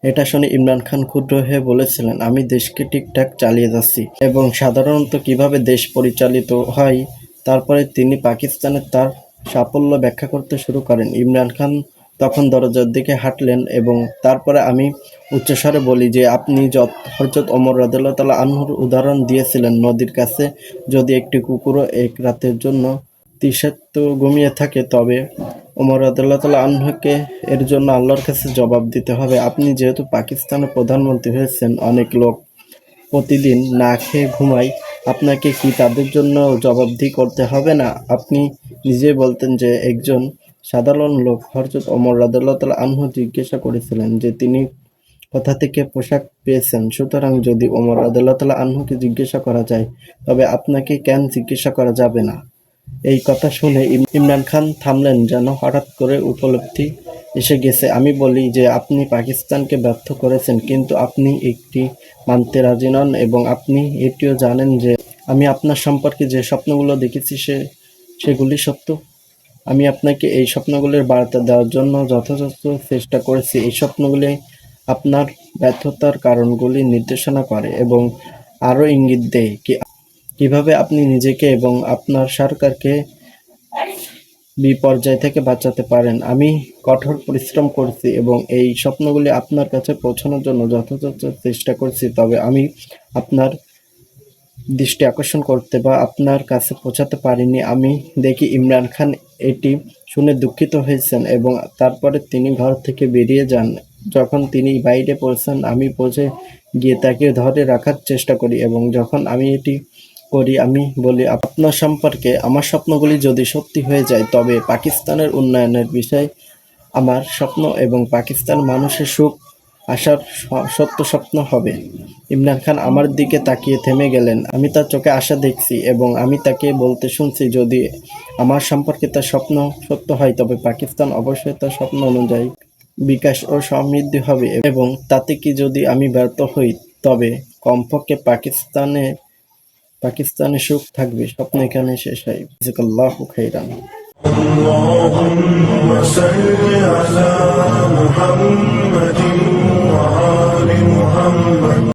এটা শুনে ইমরান খান ক্ষুব্ধ হয়ে বলেছিলেন, আমি দেশকে ঠিকঠাক চালিয়ে যাচ্ছি এবং সাধারণত কিভাবে দেশ পরিচালিত হয়। তারপরে তিনি পাকিস্তানের তার সাফল্য ব্যাখ্যা করতে শুরু করেন। ইমরান খান তখন দরজার দিকে হাঁটলেন এবং তারপরে আমি উচ্চস্বরে বলি যে আপনি হযরত ওমর রাদিয়াল্লাহু তাআলা আনহুর উদাহরণ দিয়েছিলেন, নদীর কাছে যদি একটি কুকুরও এক রাতের জন্য তৃষার্ত ঘুমিয়ে থাকে তবে ওমর রাদিয়াল্লাহু তাআলা আনহুকে এর জন্য আল্লাহর কাছে জবাব দিতে হবে। আপনি যেহেতু পাকিস্তানের প্রধানমন্ত্রী হয়েছেন, অনেক লোক প্রতিদিন না খেয়ে ঘুমায়, আপনাকে কি তাদের জন্য জবাবদিহি করতে হবে না? আপনি নিজেই বলতেন যে একজন সাধারণ লোক হযরত ওমর রাদিয়াল্লাহু তাআলা আনহু জিজ্ঞাসা করেছিলেন যে তিনি কোথা থেকে পোশাক পেয়েছেন। সুতরাং যদি ওমর রাদিয়াল্লাহু তাআলা আনহুকে জিজ্ঞাসা করা যায় তবে আপনাকে কেন জিজ্ঞাসা করা যাবে না? এই কথা শুনে ইমরান খান থামলেন, যেন হঠাৎ করে উপলব্ধি এসে গেছে। আমি বলি যে আপনি পাকিস্তানকে ব্যর্থ করেছেন, কিন্তু আপনি এটি মানতে রাজি নন এবং আপনি এটিও জানেন যে আমি আপনার সম্পর্কে যে স্বপ্নগুলো দেখেছি সেগুলি সত্য। আমি আপনাকে এই স্বপ্নগুলির বার্তা দেওয়ার জন্য যথাযথ চেষ্টা করেছি। এই স্বপ্নগুলি আপনার ব্যর্থতার কারণগুলি নির্দেশনা করে এবং আরও ইঙ্গিত দেয় কিভাবে আপনি নিজেকে এবং আপনার সরকারকে বিপর্যয় থেকে বাঁচাতে পারেন। আমি কঠোর পরিশ্রম করেছি এবং এই স্বপ্নগুলি আপনার কাছে পৌঁছানোর জন্য যথাযথ চেষ্টা করেছি, তবে আমি আপনার দৃষ্টি আকর্ষণ করতে বা আপনার কাছে পৌঁছাতে পারিনি। আমি দেখি ইমরান খান এটি শুনে দুঃখিত হয়েছেন এবং তারপরে তিনি ঘর থেকে বেরিয়ে যান। যখন তিনি বাইরে পৌঁছান, আমি পৌঁছে গিয়ে তাকে ধরে রাখার চেষ্টা করি এবং যখন আমি এটি করি আমি বলি, আপনার সম্পর্কে আমার স্বপ্নগুলি যদি সত্যি হয়ে যায় তবে পাকিস্তানের উন্নয়নের বিষয় আমার স্বপ্ন এবং পাকিস্তান মানুষের সুখ আসার সত্য স্বপ্ন হবে। ইমরান খান আমার দিকে তাকিয়ে থেমে গেলেন। আমি তার চোখে আশা দেখছি এবং আমি তাকে বলতে শুনছি, যদি আমার সম্পর্কে তার স্বপ্ন সত্য হয় তবে পাকিস্তান অবশ্যই তার স্বপ্ন অনুযায়ী বিকাশ ও সমৃদ্ধি হবে এবং তাতে কি যদি আমি ব্যর্থ হই তবে কমপক্ষে পাকিস্তানে সুখ থাকবে। স্বপ্ন এখানে শেষ হয়। জাযাকাল্লাহু খাইরান। اللهم صل على محمد وآل محمد